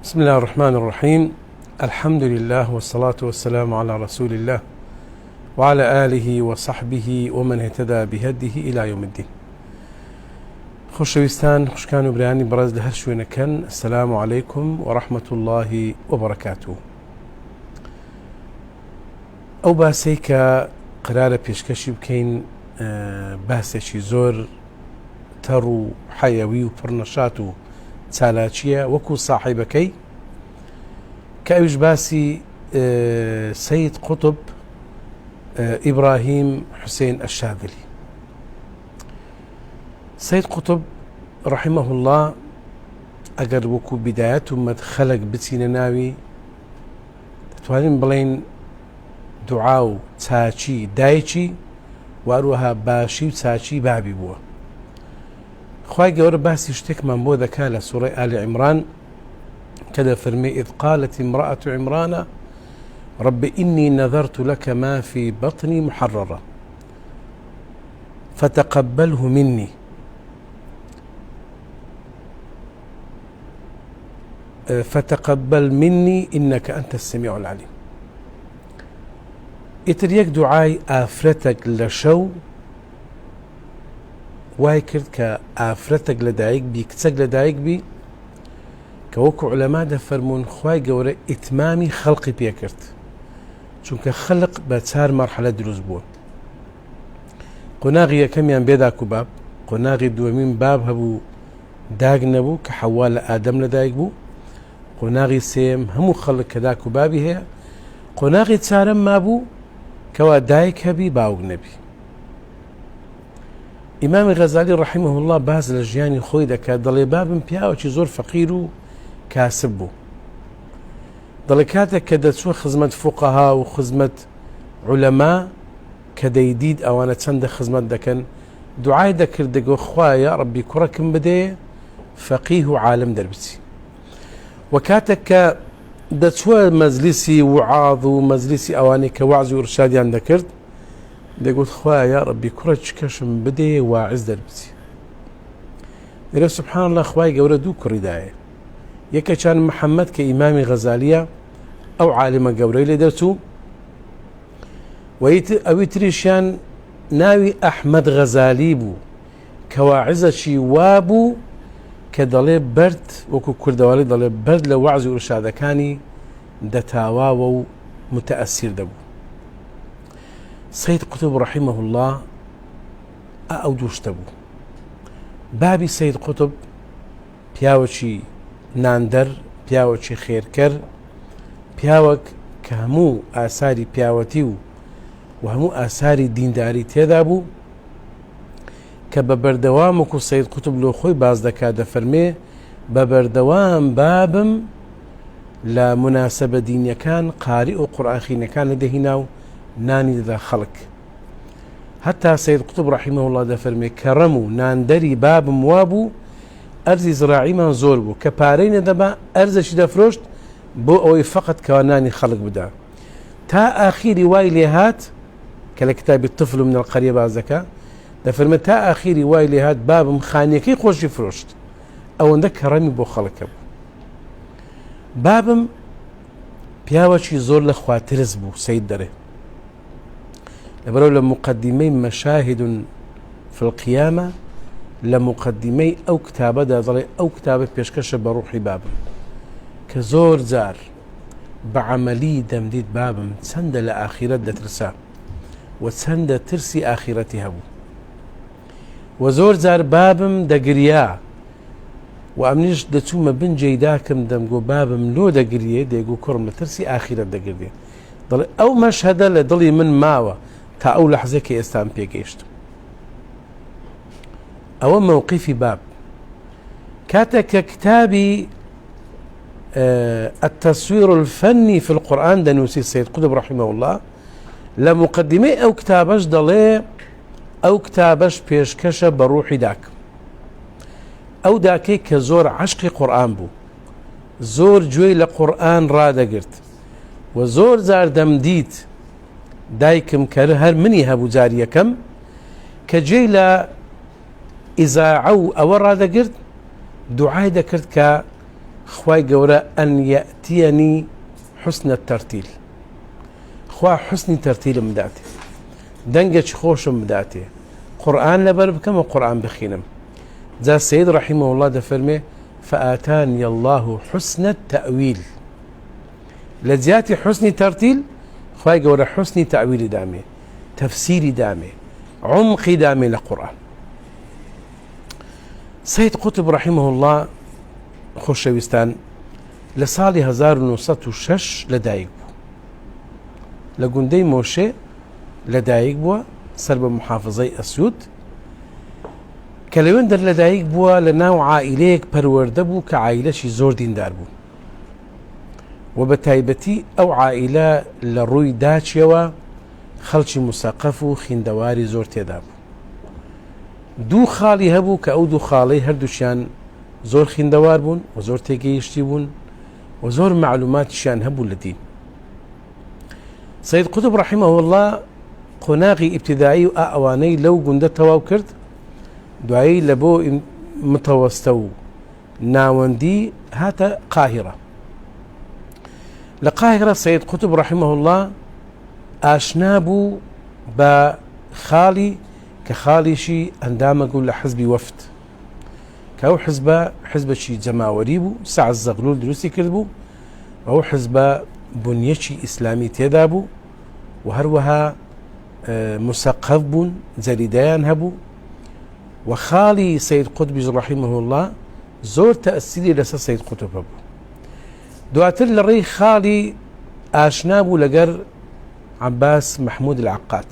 بسم الله الرحمن الرحيم. الحمد لله والصلاة والسلام على رسول الله وعلى آله وصحبه ومن اهتدى بهديه إلى يوم الدين. خوشويستان خوشكان وبرياني برز لهر شوينكن. السلام عليكم ورحمة الله وبركاته. أو باسيك قرارة بيشكشي بكين باسيشي زور ترو حيوي وبرنشاتو تالاچیە وەکو صاحبەکەی کە ئەویش باسی سید قوتب ئیبراهیم حوسێن الشاذلی. سید قوتب رحمه الله ئەگەر وەکو بدایەت و مەدخەلێک بچینە ناوی دەتوانین بڵێن دوعا و چاچی دایکی و هەروەها باشی و چاچی بابی بووە. خواهي گەورە باسی شتێکمان بۆ دەکا لە سوورەی ئالی عیمران کە دەفەرمێ إذ قالت امرأة عمران رب إني نذرت لك ما في بطني محررة فتقبله مني فتقبل مني إنك أنت السميع العليم. ئیتر یەک دوعای ئافرەتێک لە شەو وای کرد کە ئافرەتێک لەدایک بی کچەک لەدایک بی کە وەکو عولەما دەفەرمون خوای گەورە ئیتمامی خەڵقی پێ کرد چونکە خەڵق بە 4 مەرحەلە دروست بووە. قۆناغی یەکەمیان بێداک و باب، قۆناغی دووەمین باب هەبوو داگ نەبوو کە حەوا لە ئادەم لەدایک بوو، قۆناغی سێم هەموو خەڵک کە داک و بابی هەیە، قۆناغی چارەم مابوو کەوا دایک هەبی باوک نەبی. ئیمامی غەزالی رحمه الله باز لە ژیانی خۆی دەکات دەڵێ بابم پیاوەکی زۆر فەقیر و کاسب بوو. دەڵێ کاتێک کە دەچوە خزمەت فوقەها و خزمەت عولەما کە دەیدید ئەوانە چەندە خزمەت دەکەن دوعای دەکرد دەگۆ خوایە ڕەبی کوڕەکم بدێ فەقیه و عالم دەربچی. و کاتێک کە دەچوە مەجلیسی وعاظ و مەجلیسی ئەوانەی کە وعز و ئرشادیان دەکرد دەگوت خوایە ڕەبی کوڕە چکەشم بدێ واعز دەربچی. دەرێ سبحان الله خوای گەورە دوو کوڕی دایە، یەکێکیان محەممەد کە ئیمامی غەزالیە ئەو عالمە گەورەی لێ دەرچوو، ئەوی تریشیان ناوی ئەحمەد غەزالی بوو کە واعزەکی وابوو کە دەڵێ بەرد وەکو کوردەواری دەڵێ بەرد لە وعز و ئرشادەکانی دەتاواوە و متەئەسیر دەبوو. سید قوتب رحمه الله ئەو دووشتە بوو. بابی سید قوتب پیاوەکی ناندەر، پیاوەکی خێرکەر، پیاوەک کە هەموو ئاساری پیاوەتی و هەموو ئاساری دینداری تێدا بوو کە بە بەردەوام وەکو سید قوتب لۆ خۆی باز دەکات دەفەرمێ بە بەردەوام بابم لە مناسەبە دینیەکان قاری و قورئانخوێنەکان لەدەهینا و نانی دەدا خەڵک. هەتا سید قوتب رحمه الله دەفەرمێ کەڕەم و ناندەری بابم وابوو ئەرزی زراعیمان زۆر بوو کە پارەی نەدەبا ئەرزەشی دەفرۆشت بۆ ئەوەی فەقەت کەوا نانی خەڵک بدا تا ئاخیری وای لێ هات کە لە کتابی طفل من القەریە باز دەکا دەفەرمێ تا ئاخیری وای لێ هات بابم خانیەکەی خۆشی فرۆشت ئەوەندە کەڕەمی بۆ خەڵکە بوو. بابم پیاوەکی زۆر لە خواترس بوو. سید دەرێ لەبەرەو لە مقدمەی مەشاهد في القیامە لە مقدمەی ئەو کتابەدا دەڵێ ئەو کتابە پێشکەشە بە ڕوحی بابم کە زۆر جار بە عەمەلی دەمدید بابم چەندە لە ئاخیرەت دەترسا و چەندە ترسی ئاخیرەتی هەبوو و زۆر جار بابم دەگریا و ئەمنیش دەچوومە بنجەی داکەم دەمگۆ بابم لۆ دەگریێ دەیگو کوڕم لە ترسی ئاخیرەت دەگردێ. دەڵێ ئەو مەشهەدە لە دڵی من ماوە تا ئەو لەحزەیە کە ئێستام پێگەیشتم. ئەوە موقیفی باب. کاتێک کە کتابی التصوير الفني في القرآن دەنووسی سید قوتب رحمه الله لە مقدمەی ئەو کتابەش دەڵێ ئەو کتابەش پێشکەشە بە ڕوحی داکەم. ئەو داکەی کە زۆر عەشقی قورئان بوو، زۆر گوێی لە قورئان ڕادەگرت و زۆر جار دەمدیت دایکم کە هەر منی هەبوو جاری یەکەم کە گوێی لە ئیزاعە و ئەوە ڕادەگرت دوعای دەکرد کە خواي قورا أن يأتيني حسن الترتيل، خوا حسن ترتيل مداتي دنجش خوش مداتي قرآن لبرب كما قرآن بخينم. ذا السيد رحمه الله دفرمي فآتاني الله حسن التأويل، لزياتي حسن ترتيل خواي قورا حسن تأويل دامي، تفسير دامي، عمق دامي للقرآن. سيد قطب رحمه الله خوشويستان لصالي 1906 لدايق بو لقندي موشي لدايق بو سرب محافظي أسيوط كلوين در لدايق بو لناو عائليك پرورده بو كعائلة زور ديندار بو وبتايبتي أو عائلة لروي داتشيوا خلشي مثقف خندواري زور تيدابو. دو خالي هبو كأو دو خالي هردوشان زور خندوار بون وزور تيجيشتي بون وزور معلومات شان هبو لدين. سيد قطب رحمه الله قناغي ابتدائي وأواني لو قندة تواو كرد دعي لبو متوسطو ناوندي هاتا قاهرة. لقاهرة سيد قطب رحمه الله آشنابو بخالي كخاليشي اندامقو لحزبي وفد كاو حزب شي جماوري بو ساعة الزغلول دروسي كردبو وهو حزب بنيشي إسلامي تيدابو وهروها مثقف بون زريدان هبو. وخالي سيد قطب رحمه الله زور تأثيري لسا سيد قطب هبو. دواتر لري خالي آشنابو لقر عباس محمود العقاد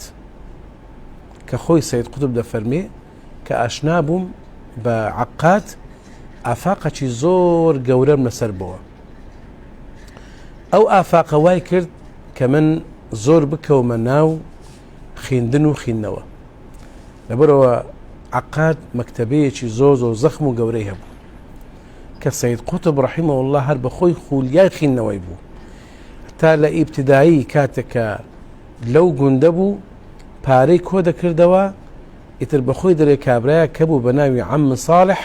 كخوي سيد قطب دفرمي كأشنابهم بعقاد آفاقة زور قورم لسر بوا أو آفاقة واي كرد كمن زور بك ومناو خيندنو خينوا لبروا عقاد مكتبية زوزو زخم وقوريها بو كسيد قطب رحمه الله هرب خوي خولياي خينوا يبو حتى لأي ابتدائي كاتك لو قندبو پارەی کۆ دەکردەوە ئیتر بەخۆی دەرێ کابرایە کەبوو بە ناوی عەم صالح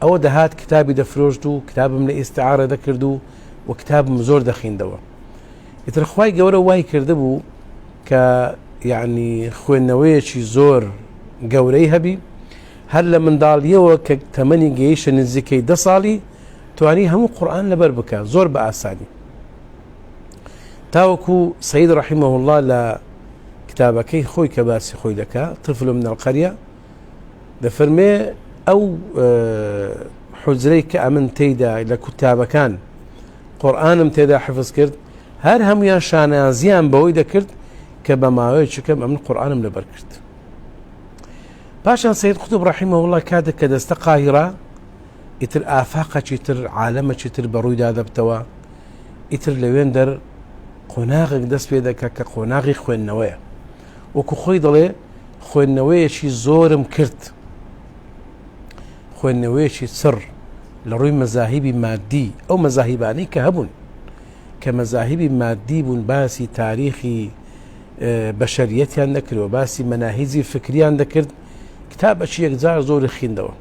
ئەوە دەهات کتابی دەفرۆشت و کتابم لە ئیستیعارە دەکرد و کتابم زۆر دەخیندەوە. ئیتر خوای گەورە وای کردبوو کە یعنی خوێندنەوەیەکی زۆر گەورەی هەبی هەر لە منداڵیەوە کە تەمەنی گەیشتە نزیکەی 10 ساڵی توانی هەموو قورئان لەبەر بکە زۆر بە ئاسانی. تاوەکو سەید رحمه الله لە كتابكي خوي كباسي خوي لك طفل من القرية دفرمي أو حجريك أمن تيدا لكتاب كان قرآن تيدا حفظ كرد هر هم يا شانازيان بويدا كرد كبماوي شكم أمن قرآن لبر كرد. باشا سيد قطب رحمه الله كاد كدست قاهرة يتر آفاقة يتر عالمة يتر برويدا دبتوا يتر لوين در قناغك دست بيدا كقناغي خوين نوية وكو خوي دلي خوێندنەوەیەکی زۆرم کرد خوێندنەوەیەکی سر لە ڕووی مەزاهیبی مادی ئەو مەزاهیبانەی کە هەبوون کە مەزاهیبی مادی بوون باسی تاریخی بەشەریەتیان دەکرد و باسی مەناهیجی فکریان دەکرد کتابەکی یەکجار زۆر خوێندەوە.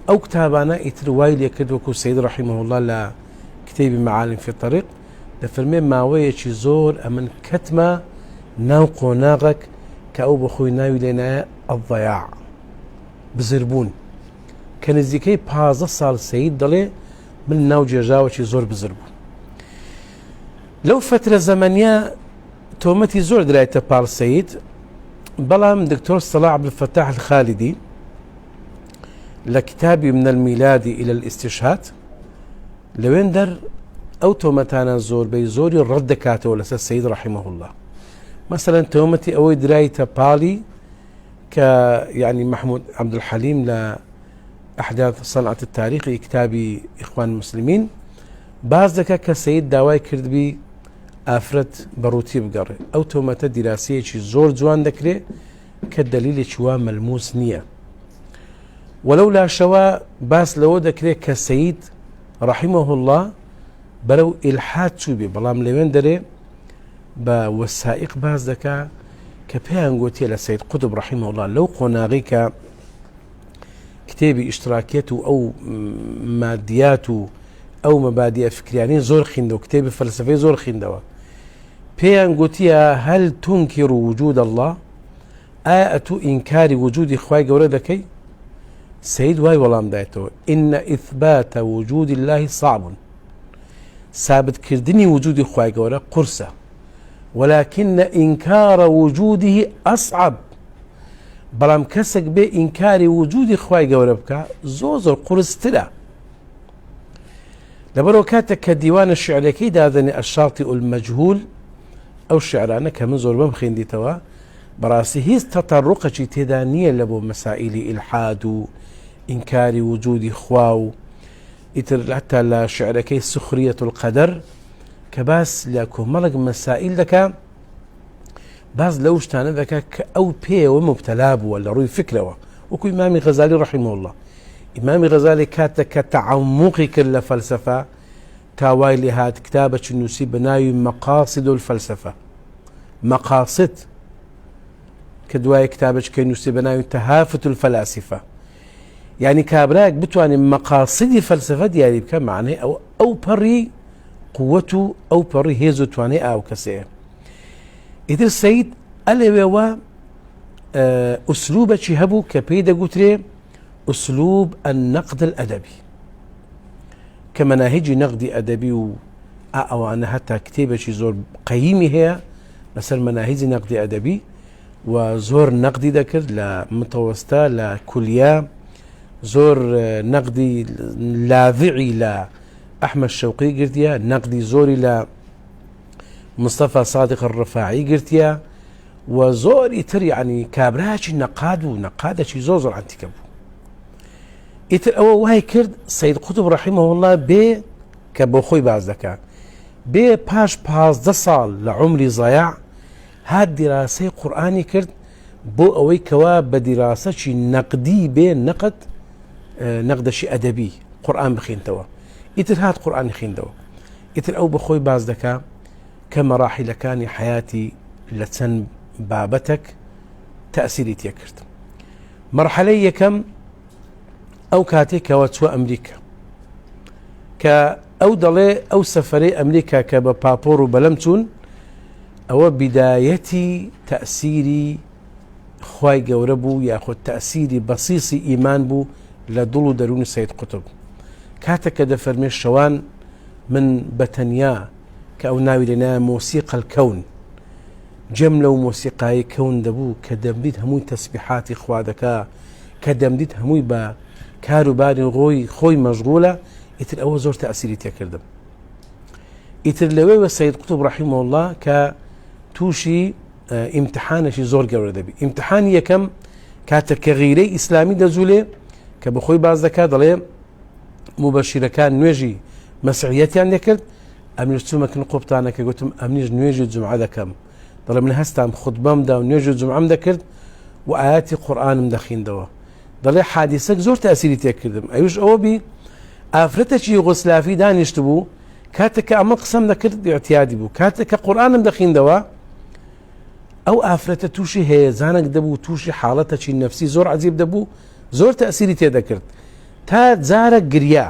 ئەو کتابانە ئیتر وای لێ کرد وەکو سەید رحمه الله لە کتێبی معالم في الطريق دەفەرمێ ماوەیەکی زۆر ئەمن کەتمە ناو قۆناغێک کە ئەو بەخۆی ناوی لێنایە ئەڵضەیاع بزربوون کە نزیکەی 15 ساڵ سەید دەڵێ من ناو جێژاوەکی زۆر بزر بوو. لەو فترە زەمەنیە تۆمەتی زۆر درایتە پاڵ سەید بەڵام دکتۆر صلاح عەبدولفەتاح الخالدی لە کتابی من الميلاد إلى الاستشهاد لەوێن دەر ئەو تۆمەتانە زۆربەی زۆری ڕەت دەکاتەوە لەسەر سەید رحمه الله. مثلا تۆمەتی ئەوەی درایتە پاڵی کە يعني محمود عبد الحليم ل أحداث صنعة التاريخ كتابي إخوان المسلمين باز دەکات کە سەید داوای کردبی ئافرەت بەڕووتی بگەڕێ ئەو تۆمەتە دیراسەیەکی زۆر جوان دەکرێت کە دلیلێکی وا مەلموس نییە. وەلەو لاشەوە باس لەوە دەکرێت کە سەید رحمه الله بەرەو ئیلحاد چوو بێ بەڵام لەوێن دەرێ بە وەسائق باز دەکا کە پێیان گوتیە لە سەید قوتب رحمه الله لەو قۆناغی کە کتێبی ئیشتراکیەت و ئەو مادیات و ئەو مەبادیە فکریانی زۆر خوێندەوە، کتێبی فەلسفەی زۆر خوێندەوە. پێیان گوتیە هەل تونکر وجود الله، ئایا ئەتوو ئینکاری وجودی خوای گەورە دەکەی؟ سەید وای وەڵام دایەتەوە ئین ئیثبات وجود الله صعب، ثابتکردنی وجودی خوای گەورە قورسە، ولكن إنكار وجوده أصعب، بەڵام کەسێک بێ ئینکاری وجودی خوای گەورە بکە زۆر زۆر قورسترە. لەبەرەوە کاتێک کە دیوانە شعرەکەی دادەنێ ئەشاطی المەجهول، ئەو شعرانە کە من زۆر بەم خوێندیتەوە بەڕاستی هیچ تەتەڕوقێکی تێدا نییە لە بۆ مەسائیلی ئیلحاد و ئینکاری وجودی خوا و ئیتر حتا لە شعرەکەی سخریەت القەدەر کە باس لە کۆمەڵێک مەسائیل دەکا، باز لەو شتانە دەکا کە ئەو پێوە مبتەلا بووە لە ڕووی فکرەوە، وەکو ئیمامی غەزالی ڕەحیمەهو الله. ئیمامی غەزالی کاتێک کە تەعەموقی کرد لە فەلسەفە تاوای لێ هات کتابێکی نووسی بە ناوی مەقاصد الفەلسەفە، مەقاصد، کە دوای کتابێکەکەی نووسی بە ناوی تەهافت الفەلاسفە، یعنی کابراەک بتوانێت مەقاصدی فەلسەفە دیاری بکە، معنی ئەو پەڕی قووەت و ئەو پەڕی هێز و توانێ ئاو کەسەیە. ئیتر سەید ئەلێوێوە ئوسلوبێکی هەبوو کە پێی دەگوترێ ئوسلوب النەقد الئەدەبی، کە مەناهیجی نەقدی ئەدەبی و ئەوانە هەتا کتێبێکی زۆر قەییمی هەیە لەسەر مەناهیجی نەقدی ئەدەبی و زۆر نەقدی دەکرد لە متەوەستە لە کولیا، زۆر نەقدی لاذعی لە ئەحمەد شەوقی گرتیە، نەقدی زۆری لە مستەفا صادق الڕفاعی گرتیە و زۆری تر یعنی کابراکی نەقاد و نەقادێکی زۆر زۆر عەنتیکە بوو. ئیتر ئەوە وای کرد سەید قوتب ڕەحیمەهو الله بێ کە بۆ خۆی باز دەکا بێ پاش 15 ساڵ لە عومری زەیاع هات دیراسەی قورئانی کرد بۆ ئەوەی کەوا بە دیراسەکی نەقدی بێ نەقد نەقدەشی ئەدەبی قورئان بخوێنتەوە. ئیتر هات قورئانی خوێندەوە. ئیتر ئەو بە خۆی باز دەکا کە مەراحیلەکانی حیاتی لە چەند بابەتێک تەئسیری تێ کرد. مەرحەلەی یەکەم ئەو کاتێکەوە چووە ئەمریکا، کە ئەو دەڵێ ئەو سەفەرەی ئەمریکا کە بە پاپۆر و بەلەم چوون ئەوە بیدایەتی تەئسیری خوای گەورە بوو، یاخود تەئسیری بەسیسی ئیمان بوو لە دڵ و دەروونی سەید قوتب. کاتێک کە دەفەرمێ شەوان من بەتەنیا کە ئەو ناوی لێنایە مۆسیقە الکەون، جەم لەو مۆسیقای کەون دەبوو کە دەمدیت هەمووی تەسبیحاتی خوا دەکا، کە دەمدیت هەمووی بە کاروباری خۆی مەشغوڵە. ئیتر ئەوە زۆر تەئسیری تێکردم. ئیتر لەوێوە سەید قوتب ڕەحیمەهو الله کە تووشی ئیمتحانێکی زۆر گەورە دەبی. ئیمتحانی یەکەم کاتێک کە غیرەی ئیسلامی دەزولێ کە بەخۆی باز دەکا دەڵێ مبەشیرەکان نوێژی مەسیحیەتیان دەکرد، ئەمنیش چوومەکن قوبتانەکە گوتم ئەمنیش نوێژی جومعە دەکەم، دەڵێ من هەستام خوتبەمدا و نوێژی جومعەم دەکرد و ئاەتی قورئانم دەخوێندەوە. دەڵێ حادیسەک زۆر تەئسیری تێکردم. ئەویش ئەوە بی ئافرەتێکی یوغۆسلافی دانیشت بوو، کاتێک کە ئەمە قسەم دەکرد اعتیادی بوو، کاتێک کە قورئانم دەخوێندەوە ئەو ئافرەتە تووشی هەیەجانێک دەبوو، تووشی حاڵەتێکی نەفسی زۆر عەجیب دەبوو، زۆر تەئسیری تێدەکرد تا جارە گریا.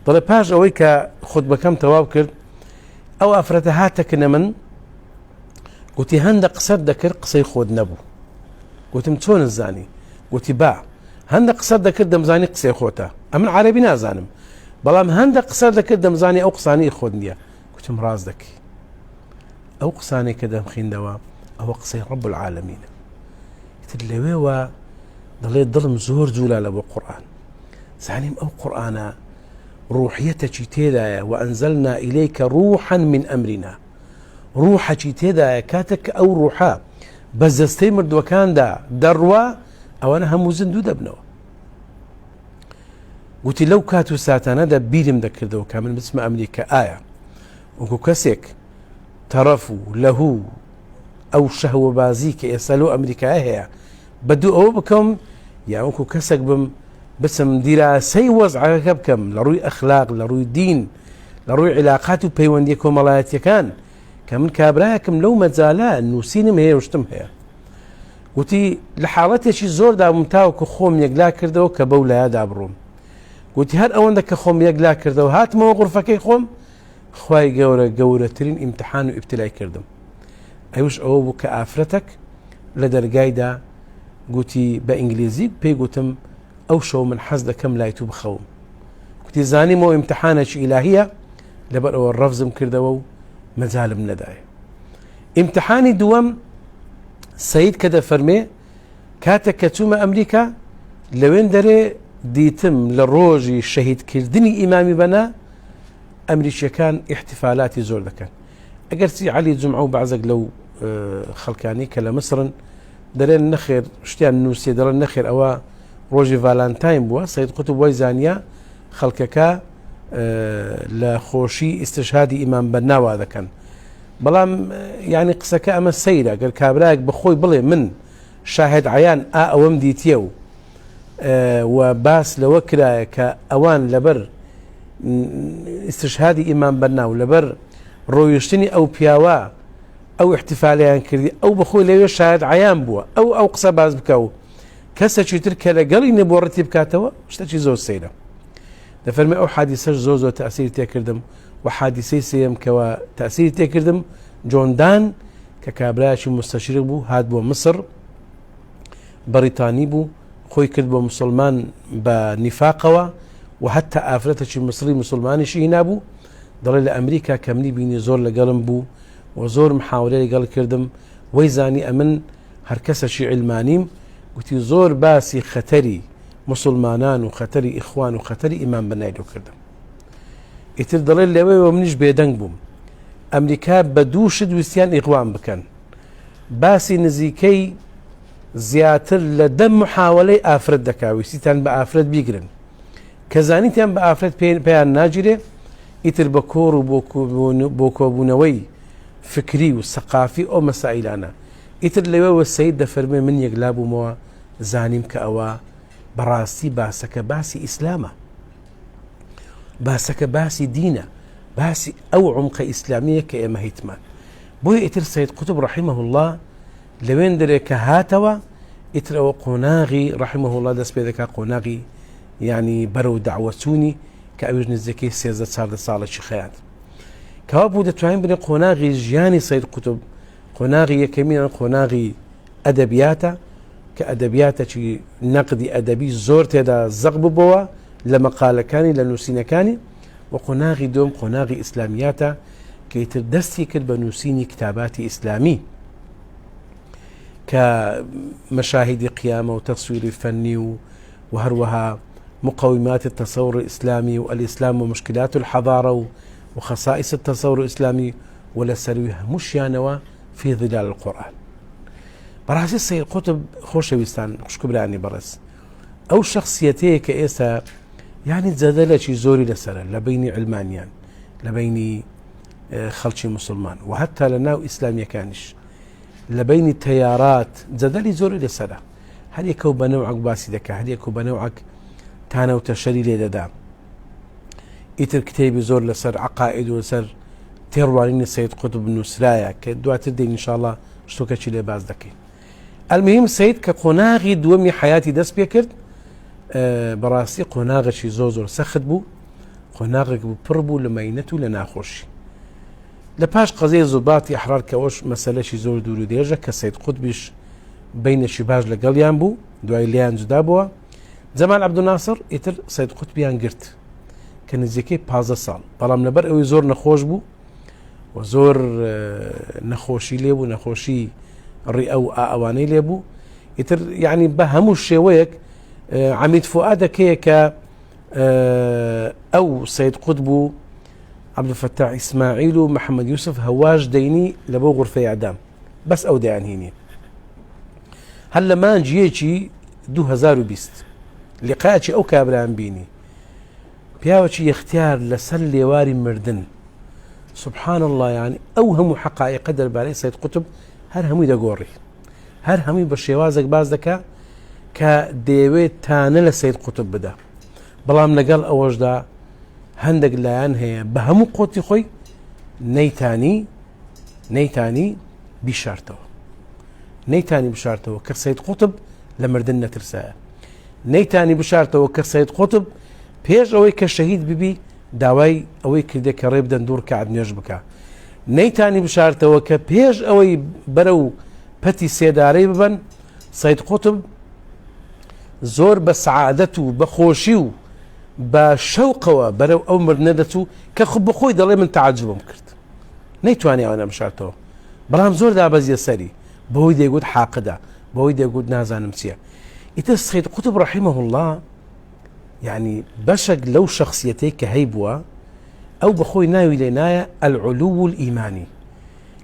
دەڵێ پاش ئەوەی کە خوتبەکەم تەواو کرد ئەو ئافرەتە هاتەکنە من گوتی هەندێک قسەت دەکرد قسەی خۆت نەبوو. گوتم چۆن زانی؟ گوتی با هەندێک قسەت دەکرد دەمزانی قسەی خۆتە، ئەمن عەرەبی نازانم، بەڵام هەندێک قسەت دەکرد دەمزانی ئەو قسانەی خۆت نییە. گوتم ڕاست دەکەی، ئەو قسانەی کە دەمخوێندەوە ئەوە قسەی ڕەب العالەمینە. تر لەوێوە دەڵێ دڵم زۆر جوولە لە بۆ قورئان، زانیم ئەو قورئانە ڕوحیەتێکی تێدایە وأنزلنا إليك روحا من أمرنا، ڕوحەکی تێدایە کاتێک کە ئەو ڕوحە بە جەستەی مردووەکاندا دەڕوا ئەوانە هەموو زیندوو دەبنەوە. گوتی لەو کات و ساتانەدا بیرم دەکردەوە کە من بچمە ئەمریکا ئایا وەکو کەسێک تەڕەف و لەهوو ئەو شەهوەبازی کە ئێستا لەو ئەمریکایە هەیە بەدوو ئەوە بکەم، یا وەکو کەسێک بم بچم دیراسەی وەزعەکە بکەم لە ڕووی ئەخلاق، لە ڕووی دین، لە ڕووی عیلاقات و پەیوەندی کۆمەڵایەتیەکان کە من کابراایەکم لەو مەجالە نووسینم هەیە وشتم هەیە. گوتی لە حاڵەتێکی زۆردا بووم تاوەکو خۆم یەکلا کردەوە کە بەو لایەدا بڕۆم. قلت هر ئەوەندە کە خۆم یەکلا کردەوە هاتمەوە غورفەکەی خۆم خوای گەورەترین ئیمتحان و ئیبتلای کردم ئەوش ئەوە بوو کە ئافرەتەک لە دەرگایدا گوتی بە ئینگلیزی پێی گوتم ئەو شەو من حەز دەکەم لای تو بخەوم گوتی زانیمەوە ئیمتحانێکی ئیلاهیە لەبەر ئەوە ڕەفزم کردەوە و مەجالم نەدایە. ئیمتحانی دووەم سەید کە دەفەرمێ کاتێک کە چوومە ئەمریکا لەوێن دەرێ دیتم لە ڕۆژی شەهیدکردنی ئیمامی بەنا ئەمریکیەکان احتیفالاتی زۆر دەکەن. ئەگەر چی عەلی جومعە و بەعزێک لەو خەڵکانی کە لە مسرن دەرێن نەخێر شتیان نووسێ دەڵێن نەخێر ئەوە ڕۆژی ڤالانتاین بووە سەید قوتب وای زانیا خەڵکەکە لە خۆشی ئیستشهادی ئیمام بەناوا دەکەن بەڵام یعنی قسەکە ئەمە سەیرە گەر کابراەک بەخۆی بڵێ من شاهد عیان ئەوەم دیتیە و باس لەوە کرایە کە ئەوان لەبەر ئیستشهادی ئیمام بەنا و لەبەر ڕۆیشتنی ئەو پیاوە ئەو احتیفالیان کردی ئەو بەخۆی لەوێ شاهد عیان بووە ئەو قسە باز بکە و کەسێکی تر کە لەگەڵی نەبووڕەتی بکاتەوە شتێکی زۆر سەیرە. دەفەرمێ ئەو حادیسەش زۆر تەئسیری تێکردم و حادیسەی سێم کەوە تەئسیری تێکردم جۆندان کە کابرایەکی مستەشرق بوو هات بۆ مسر بەریتانی بوو خۆی کرد بۆ مسلمان بە نیفاقەوە و هەتا ئافرەتێکی مصری مسلمانیشی هینا بوو دەڵێ لە ئەمریکا کەمنی بینی زۆر لەگەڵم بوو و زۆر محاولەی لەگەڵ کردم وەی زانی ئەمن هەر کەسێکی علمانیم گوتی زۆر باسی خەتەری مسلمانان و خەتەری ئیخوان و خەتەری ئیمان بەنای لێ کردم. ئیتر دەڵێ لەوەیەوە منیش بێدەنگ بووم ئەمریکا بە دوو شت ویستیان ئیقوام بکەن باسی نزیکەی زیاتر لە 10 محاولەی ئافرەت دەکا ویستیتان بە ئافرەت بیگرن کە زانیتیان بە ئافرەت پێیان ناگیرێ ئیتر بە کۆڕ و بۆ کۆبوونەوەی فکری و سەقافی ئەو مەسائلانە ئیتر لەوەوە سەید دەفەرمێ من یەکلا بوومەوە زانیم کە ئەوە بەڕاستی باسەکە باسی ئیسلامە باسەکە باسی دینە باسی ئەو عمقە ئیسلامیە کە ئێمە هیتمان بۆیە ئیتر سەید قوتب ڕەحیمەه الله لەوێن دەرێ کە هاتەوە ئیتر ئەوە قۆناغی ڕەحیمەه الله دەست پێ دەکا قۆناغی یعنی بەرەو داوەچوونی کە ئەویش نزیکەی 13 ساڵێکی خەیات کەوا بوو دەتوانین بنێ قۆناغی ژیانی سەید قوتب قۆناغی یەکەمینە قۆناغی ئەدەبیاتە کە ئەدەبیاتێکی نەقدی ئەدەبی زۆر تێدا زەق ببەوە لە مەقالەکانی لە نووسینەکانی و قۆناغی دوم قۆناغی ئیسلامیاتە کە ئیتر دەستی کرد بە نووسینی کتاباتی ئیسلامی کە مەشاهیدی قیامە و تەسویری فەنی و هەروەها مقومات التصور الإسلامي والإسلام ومشكلات الحضارة وخصائص التصور الإسلامي ولسروي مشيانوا في ظلال القرآن. براسي السيد قطب خوشويستان خوشكبراني برس أو شخصيتي كإيسا يعني تزادلتي زوري لسرا لبيني علمانيان لبيني خلشي مسلمان وحتى لناو إسلامي كانش لبيني تيارات تزادلي زوري لسرا هل يكو بنوعك باسي دكا هل يكو بنوعك تانا وتشري لي دام إتر كتابي زور لسر عقائد وسر تيروانين السيد قطب نسرايا كدوات الدين إن شاء الله شتوكا شي باز دكي. المهم سيد كقناغي دومي حياتي دس بيكرد براسي قناغي شي زوزور سخد بو قناغي ببربو لمينتو لناخوشي لباش قضية زباطي أحرار كوش مسألة شي زور دورو ديجا كسيد قطبش بين شباج لقليان بو دواي ليان جدابوا جمال عبد الناصر ئیتر سەید قوتبیان گرت کە نزیکەی 15 ساڵ بەڵام لەبەر ئەوەی زۆر نەخۆش بوو و زۆر نەخۆشی لێبوو نەخۆشی ڕی ئەو ئەوانەی لێبوو ئیتر یعنی بە هەموو شێوەیەک عەمید فوئادەکەیە کە ئەو سەید قوتب و عەبدولفتاح ئیسماعیل و محەممەد یوسف هەواش دەینی لە بۆ غورفەی ئەعدام بەس ئەو دەیانهێنی هەر لە مانجیەکی 2020 لقاءاتي او كابران بيني بياوتي يختار لسل لواري مردن سبحان الله يعني اوهم حقائق قدر بالي سيد قطب هر همي دا قوري هر همي بشيوازك باز دكا كديويت تانا لسيد قطب بدا بلام نقل اوج دا هندق لايان هي بهمو قوتي خوي نيتاني بشارتو كسيد قطب لمردن ترسايا نيتاني بشارتەوە کە سەید قوتب پێش ئەوەی کە شەهید ببی داوای ئەوەی کردێک کە ڕێ بدەن دوور کات نوێژ بکە نەیتانی بشارتەوە کە پێش ئەوەی بەرە و پەتی سێدارەی ببن سەید قوتب زۆر بە سەعادەت و بە خۆشی و بە شەوقەوە بەرەو ئەو مردنە دەچوو کە خۆ بەخۆی دەڵێ من تەعەجوبم کرد نەیتوانی ئەوە نەبشارتەوە بەڵام زۆر دابەزیە سەری بەهۆی دەیگوت حاقدا بەهۆی دەیگوت نازانم چییە ئیتر سەید قوتب ڕەحیمەه الله يعني بەشێک لەو شخصیەتەی کە هەی بووە ئەو بەخۆی ناوی لێ نایە العلو الإيماني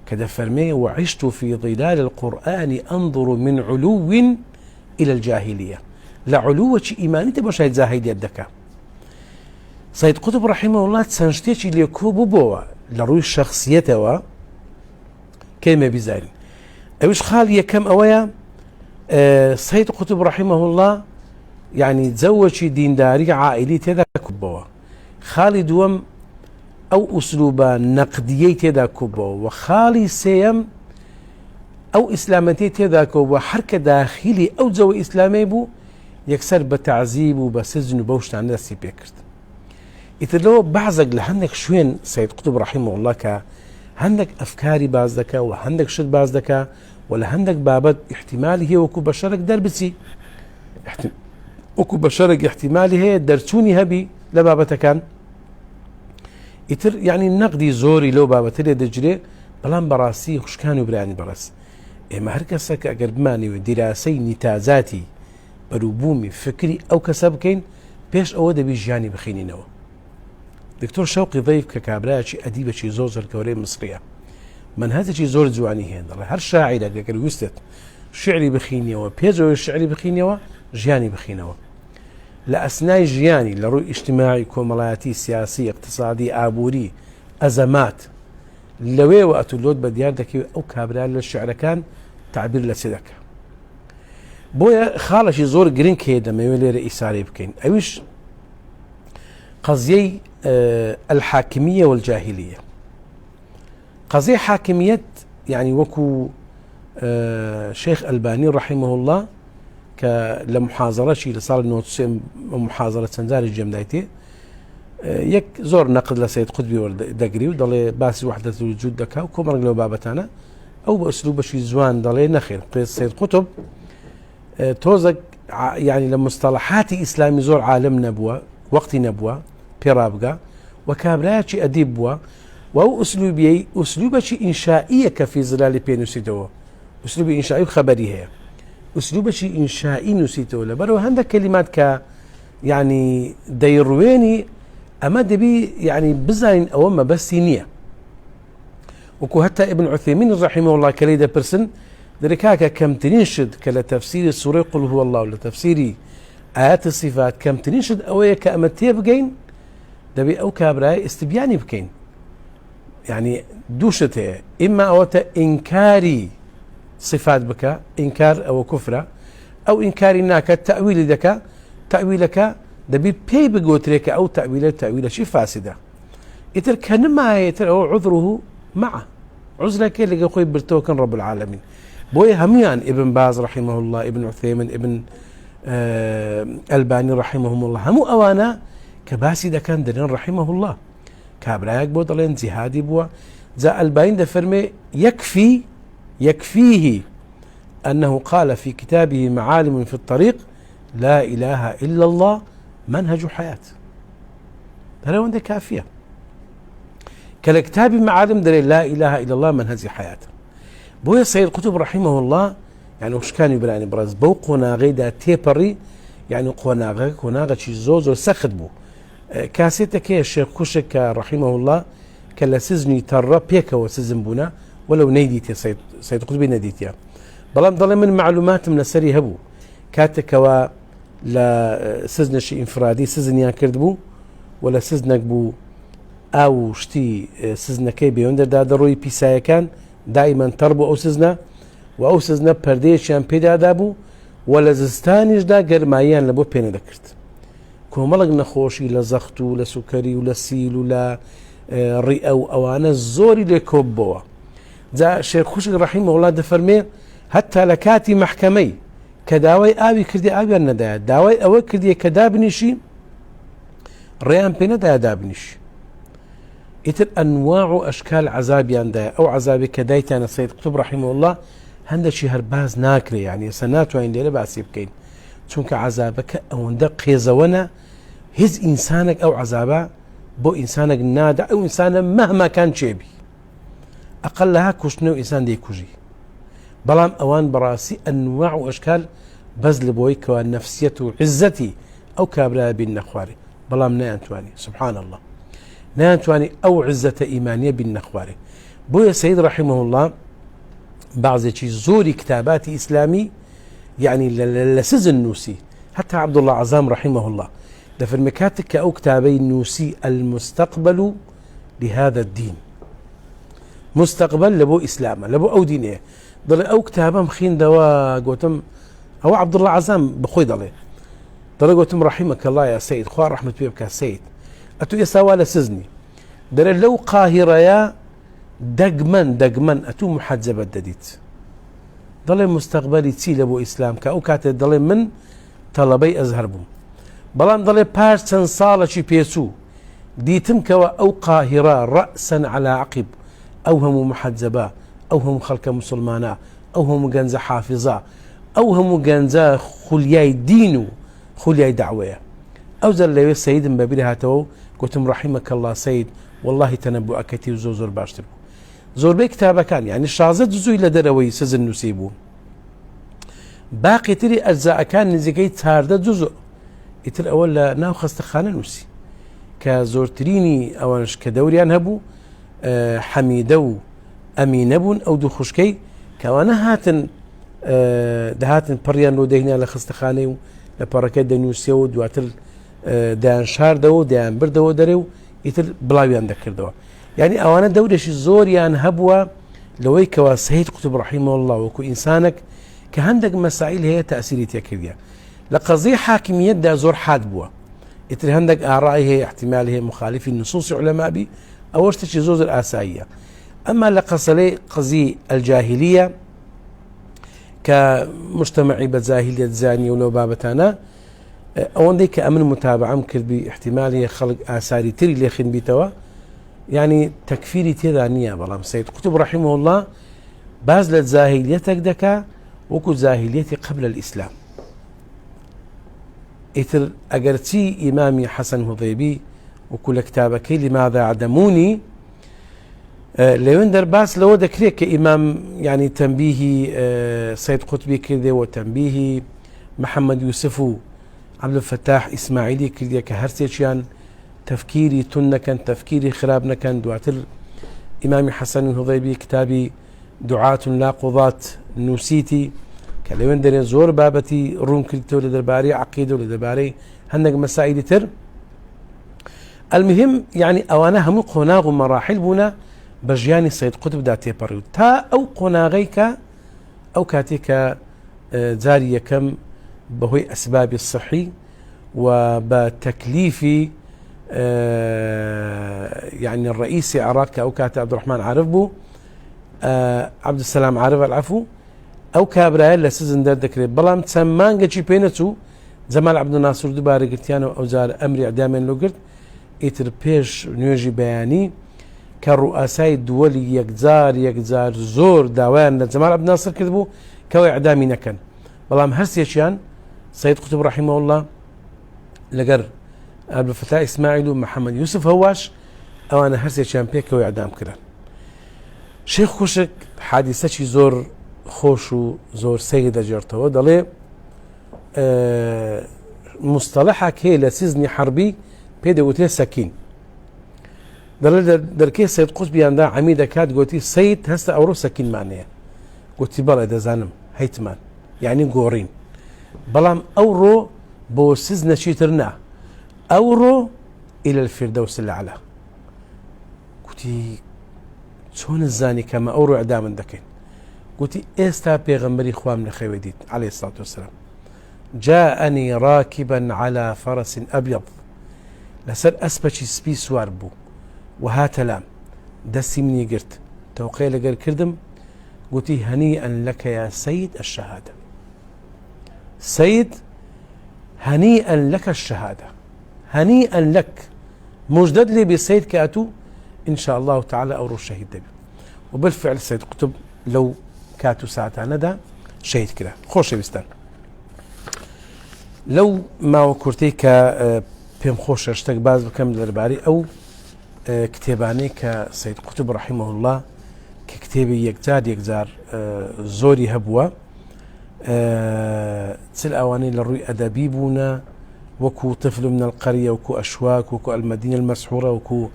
کە دەفەرمێ وعشت في ظلال القرآن أنظر من علو إلى الجاهلية لعلوة إيماني تباشای زاهیدیت دەکا سەید قوتب ڕەحیمەه الله چەند شتێکی لێ کۆ بووبەوە لە ڕووی شخصیەتەوە کەمە بیزارین ئەوش خاڵ یەکەم ئەوەیە سەید قوتب ڕەحیمەه الله يعني جەوەکی دینداری عائلی تێدا کوبەوە خاڵی دووەم ئەو ئوسلوبە نەقدیەی تێدا کوبەوە و خاڵی سێیەم ئەو ئیسلامەتی تێدا کۆبووە هەر کە داخیلی ئەو جەوە ئیسلامی بوو یەکسەر بە تەعزیب و بە سجن و بەو شتانە دەستی پێ کرد ئیتر لەوە بەعزێک لە هەندێک شوێن سەید قوتب ڕەحیمەه الله کە هەندێک ئەفکاری باز دەکا و هەندێک شت باز دەکا و لە هەندێک بابەت احتیمالی هەیە وەکو بەشەرێک دەربچی وەکو بەشەرێک احتیمالی هەیە دەرچوونی هەبی لە بابەتەکان ئیتر یعنی نەقدی زۆری لەو بابەتە لێ دەجرێ بەڵام بەڕاستی خوشکان و برانی بەڕاست ئێمە هەر کەسە کە ئەگەر بمانەوێت دیراسەی نیتازاتی بەرووبوومی فکری ئەو کەسە بکەین پێش ئەوە دەبی ژیانی بخینینەوە دکتۆر شەوقی ضەیف کە کابرایەکی ئەدیبەکی زۆر زەرکەورەی مسریە منهەجێکی زۆر جوانی هەیە دەڵێ هەر شاعیرێک ئەگەر ویستێت شعری بخینیەوە پێشەوەی شعری بخینیەوە ژیانی بخینەوە لە ئەسنای ژیانی لە ڕووی ئیجتیماعی کۆمەڵایەتی سیاسی اقتصادی ئابووری ئەزەمات لەوێوە ئەتولۆت بە دیار دەکەوێت ئەو کابرا لە شعرەکان تعبیر لە چێ دەکە بۆیە خاڵەشی زۆر گرنگ هەیە دەمەوێت لێرە ئیساری بکەین ئەویش قەزیەی الحاکمیە والجاهلیە قەزیەی حاکمیەت يعني وەکو شيخ ئەلبانی ڕەحیمەه الله کە لە محازەڕەشی لە ساڵی 93 محازەرە چەند جاری جێمدایتێ یەک زۆر نەقد لە سەید قوتبی وەردەگری و دەڵێ باسی وحدەت الوجود دەکا و کۆمەڵێک لەو بابەتانە ئەو بە ئوسلوبەشی جوان دەڵێ نەخێر سەید قوتب تۆزێک يعني لە مستەڵەحاتی ئیسلامی زۆر عالم نەبووە وەقتی نەبووە پێڕابگا و کابرایەکی ئەدیب بووە و ئەو ئوسلوبیەی ئوسلوبەکی ئینشائیە کە فی زلالی پێنووسیتەوە ئوسلوبی ئینشایی و خەبەری هەیە ئوسلوبەکی ئینشایی نووسیتەوە لەبەرەوە هەندێک کەلیمات کە يعني دەیڕوێنی ئەمە دەبی يعني بزانین ئەوە مەبەستی نییە وەکو هەتا ئیبن عوثەیمین ڕەحیمەه الله کە لێی دەپرسن دەرێکاکە کەمترین شت کە لە تەفسیری سوورەی قل هو الله و لە تەفسیری ئايات الصفات کەمترین شت ئەوەیە کە ئەمە تێبگەین دەبێ ئەو کابرای ئستبیانی بکەین يعني دوو شت هەیە ئیما ئەوەتە ئینکاری صفات بکە ئینکار ئەوە کوفرە ئەو ئینکاری ناکات تەویلی دەکا تەویلەکە دەبی پێی بگوترێکە ئەو تەویلەشی فاسدە ئیتر کە نمایەتر ئەوە عذره معه عذرەکە لەگە خۆی برتەوەکەن رب العالمین بۆیە هەمویان ابن باز رحمه الله ابن عثيمين ابن ئەلبانی رحمهم الله هەموو ئەوانە کە باسی دەکەن دەرێن رحمه الله کابرایەک بۆ دەڵێن جیهادی بووە جا ئەلبانی دەفەرمێ يكفيه أنه قال في كتابه معالم في الطريق لا إله إلا الله منهج حياة هذا وندي كافية كالكتاب معالم دليل لا إله إلا الله منهج حياة بويا سيد قطب رحمه الله يعني وش كان يبراني براز بو قناغي دا تيبري يعني قناغي شي زوز وسخد بو كاسيتك يا الشيخ كوشك رحمه الله كلا سزني ترى بيك وسزن بنا ولو نيديت يا سيد قطبي نيديت يا بلام ضل من معلومات من السري هبو كاتك و لا سزن شي انفرادي سزن يا كردبو ولا سزنك بو او شتي سزنكي بيوندر دا دروي بيسايا كان دائما تربو او سزنا و سزنا پرديشان بيدا دابو ولا زستانيش دا گرمايان لبو بينا دكرت كوملق نخوشي لزختو لسكري ولا سيل ولا رئة وانا زوري لكوبوا جاء الشيخ خوشي رحمه الله دفرمي حتى لكاتي محكمي كداوي آوي كردي آوي الندايا داوي أوي كردي كدابنيشي ڕێیان پێ نەدایە دابنیش. ئیتر ئەنواع و ئەشکال عەزابیاندایە. ئەو عەزابێک کە دایتیانە سەید قوتب ڕەحیمەهو الله هەندێکی هەر باز ناکرێ، یعنی ئێستا ناتوانین لێرە باسی بکەین، چونکە عەزابەکە ئەوەندە قێزەوەنە هیچ ئینسانێک ئەو عەزابە بۆ ئینسانێک نادا. ئەو ئینسانە مەهما کان چێبی ئەقل لەها کوشتنە و ئینسان دەیکوژی. بەڵام ئەوان بەڕاستی ئەنواع و ئەشکال بەس لە بۆی کەوا نەفسیەت و عیزەتی ئەو کابرایە بین نەخوارێ، بەڵام نەیانتوانی. سبحان الله، نەیانتوانی ئەو عیزەتە ئیمانیە بین نەخوارێ. بۆیە سەید ڕەحیمەهو الله بعضێکی زۆری کتاباتی ئیسلامی يعني لە سزن نووسی، حتى عبد الله عزام رحمه الله لفرمي كاتك كأو كتابي نوسي المستقبل لهذا الدين. مستقبل لبو إسلام لبو أو دينه ضل أو كتابه مخين دوا قوتم أو عبد الله عزام بخوي ضله ضل قوتم رحمك الله يا سيد خوار رحمة بيبك يا سيد أتو يساوى لسزني ضل لو قاهرة يا دقمن أتو محجبة دديت ضل مستقبلي تسي لبو إسلام كأو كاتب ضل من طلبي أزهر بوم بلان ضل باش تنصالة شي بيسو ديتم كوا أو قاهرة رأسا على عقب أو هم محجبة أو هم خلق مسلمانا أو هم جنزة حافظة أو هم جنزة خلياي دينو خلياي دعوية أو زل لي سيد مبابيلها تو قلتم رحمك الله سيد والله تنبؤ كتير زور باشتر زور بي كتابة كان يعني الشازد زوي لدروي سزن نسيبو باقي تري أجزاء كان نزيكي تارده جزء يتر أول ناو خستخانة نوسي كزورتريني أولش كدوريان هبو حميدو أمينبون أو دو خشكي كوانا هاتن دهاتن بريان لو دهنا لخستخانة لبركات دنيوسيو دواتل دان شار دو دان بردو دريو يتر بلاويان ذكر دوا يعني أوانا دورش زوريان هبوا لوي كوا سيد قطب رحمه الله وكو إنسانك كهندق مسائل هي تأثيري تيكرديا لقضية حاكمية دا زور حاد بوا يتر هندق آرائي هي احتمال هي مخالفين نصوص علماء بي أو اشتشي زوز الآسائية. أما لقصلي قضية الجاهلية كمجتمعي بزاهلية زانية ولو بابتانا أولا دي كأمن متابعة ممكن باحتمال هي خلق آثاري تري اللي خين بيتوا يعني تكفيري تيدانية بلام سيد قطب رحمه الله باز للزاهليتك دكا وكو زاهليتي قبل الإسلام. إتر أجرتي إمامي حسن هضيبي وكل كتابك لماذا عدموني لويندر باس لو ذكرك كإمام يعني تنبيهي سيد قطبي كذا وتنبيهي محمد يوسف عبد الفتاح إسماعيلي كذا كهرسيشيان تفكيري تنكن تفكيري خرابنا كان دواتر إمامي حسن الهضيبي كتابي دعاة لا قضاة نوسيتي كلويندر زور بابتي روم كريتو لدرباري عقيدة لدرباري هنك مسائل تر. المهم يعني أوانا هم قناغ مراحل بنا بجياني سيد قطب داتي بريو تا أو قناغيك أو كاتيك زاري كم بهوي أسباب الصحي وبتكليفي يعني الرئيس عراق أو كاتب عبد الرحمن عارف بو عبد السلام عارف العفو أو كابرايل لسزن دار دكري بلام تسمان جي بينتو زمال عبد الناصر دباري قلتيانو أو زار أمري إعداما لو قلت إتر بيش نيوجي بياني كرؤساء الدولي يكزار زور داوان زمال عبد الناصر كذبو كو إعدامي نكن بلام هرسيشيان سيد قطب رحمه الله لقر عبد الفتاح إسماعيل ومحمد يوسف هواش أو أنا هرسيشيان بيك كو إعدام كرا شيخ خوشك حادثة زور خوشو زور سيدة جرتو دلي مصطلحك هي لسزني حربي بيدي قلتي سكين دركي سيد قطبي عندها عميدة كاد قلتي سيد هسه أورو سكين معناه قلتي بلا إذا زانم هيتمان يعني قورين بلام أورو بو سزنا شيترنا أورو إلى الفردوس الأعلى قلتي شون الزاني كما أورو إعداما دكين قلتي إستا بيغمبري خوامنا خيوديت عليه الصلاة والسلام جاءني راكبا على فرس أبيض لسر أسبتشي سبي سوار بو وهات لام دسي مني قرت توقيل قر كردم قلتي هنيئا لك يا سيد الشهادة سيد هنيئا لك الشهادة هنيئا لك مجدد لي بسيد كاتو إن شاء الله تعالى أو شهيد دبي. وبالفعل سيد قطب لو كاتو ساعتها ندى شهيد كده خوش بستان لو ما وكرتي بهم خوش اشتاق باز بكم درباري أو كتاباني كسيد قطب رحمه الله ككتابي يكزار زوري هبوة تسل أواني للروي أدبي بونا وكو طفل من القرية وكو أشواك وكو المدينة المسحورة وكو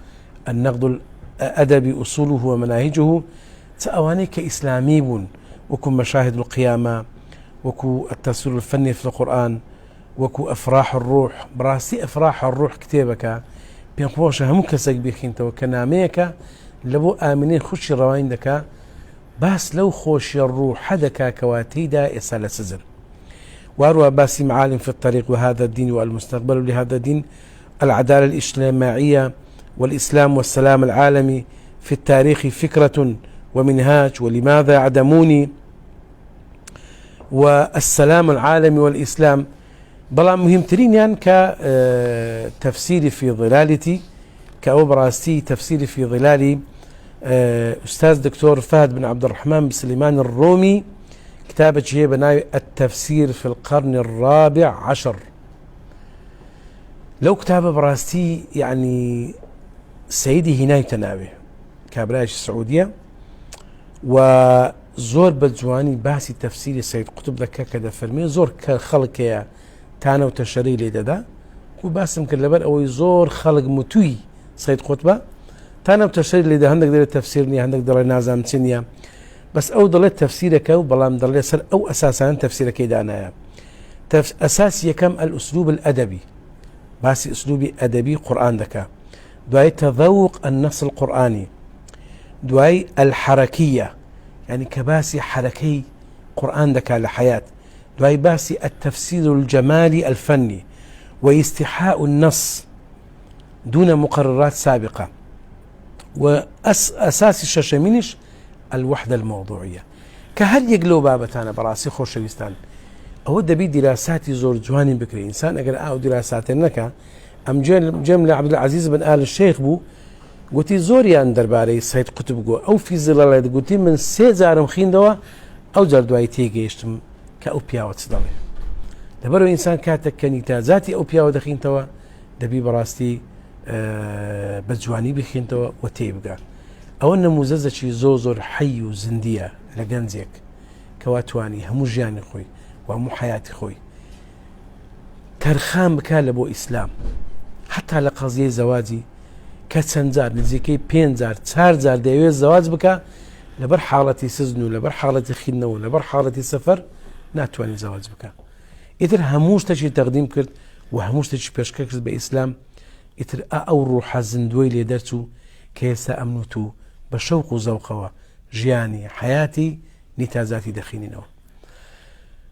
النقد الأدبي أصوله ومناهجه تأواني كإسلامي بون وكو مشاهد القيامة وكو التفسير الفني في القرآن وكو أفراح الروح براسي أفراح الروح كتابك بينقوش هم كسك بيخين تو كناميك لبو آمنين خوش روين دكا بس لو خوش الروح حدكا كواتيدا إسالة سزن واروى باسي معالم في الطريق وهذا الدين والمستقبل لهذا الدين العدالة الاجتماعية والإسلام والسلام العالمي في التاريخ فكرة ومنهاج ولماذا عدموني والسلام العالمي والإسلام بلا مهمترين يعني كتفسيري في ظلالتي كأوبراستي تفسيري في ظلالي أستاذ دكتور فهد بن عبد الرحمن بسليمان الرومي كتابة هي بناء التفسير في القرن الرابع عشر. لو كتابة براستي يعني سيدي هناي تنابه كابراش السعودية وزور بجواني باسي تفسير سيد قطب ذكا كذا فرمي زور كخلق يا تانا وتشري لي دا وباسم كلبر او زور خلق متوي سيد قطبة تانا وتشري لي دا عندك دير تفسيرني عندك دير نازم تنيا بس او ضليت تفسيرك او بلام ضليت سر او اساسا تفسيرك انا اساسي كم الاسلوب الادبي باسي اسلوبي ادبي قران ذكا دواي تذوق النص القرآني دواي الحركية يعني كباسي حركي قرآن ذكا لحياة دواي باسي التفسير الجمالي الفني واستيحاء النص دون مقررات سابقة وأساس الشاشمينش الوحدة الموضوعية كهل يقلو بابتانا براسي خوشويستان أود بي دراساتي زور جواني بكري إنسان أقل دراساتنك أم جملة عبد العزيز بن آل الشيخ بو قلتي زوري عن درباري سيد قطب قو أو في ظلال قلتي من سيزارم خين دوا أو جردواي تيجيشتم كأو بياوة صدامي دبرو إنسان كاتك كنيتا ذاتي أو بياوة دخين توا دبي براستي بجواني بخين توا وتيبقى أو أن مززة شي زوزر حي وزندية لقنزيك كواتواني همو جياني خوي وهمو حياتي خوي ترخام بكالبو إسلام حتى لقضية زواجي كتسنزار نزيكي بينزار تسارزار ديوي الزواج بكا لبر حالتي سزنو لبر حالتي خينو لبر حالتي سفر ناتواني زواج بكا إتر هموش تشي تقديم كرد وهموش تشي بيشكا كرد بإسلام إتر أو روح زندوي لي درتو كيسا أمنوتو بشوق وزوقوا جياني حياتي نتازاتي دخينينو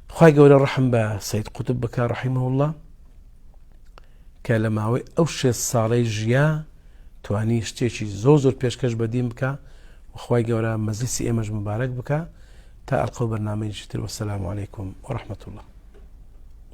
خواهي قول الرحم بسيد قطب بكا رحمه الله كلماوي أوشي الصالي جيا تواني شتيشي زوزور بيشكش بدين بكا وخواهي قول مزيسي إيمج مبارك بكا تا ألقوا برنامج والسلام عليكم ورحمة الله.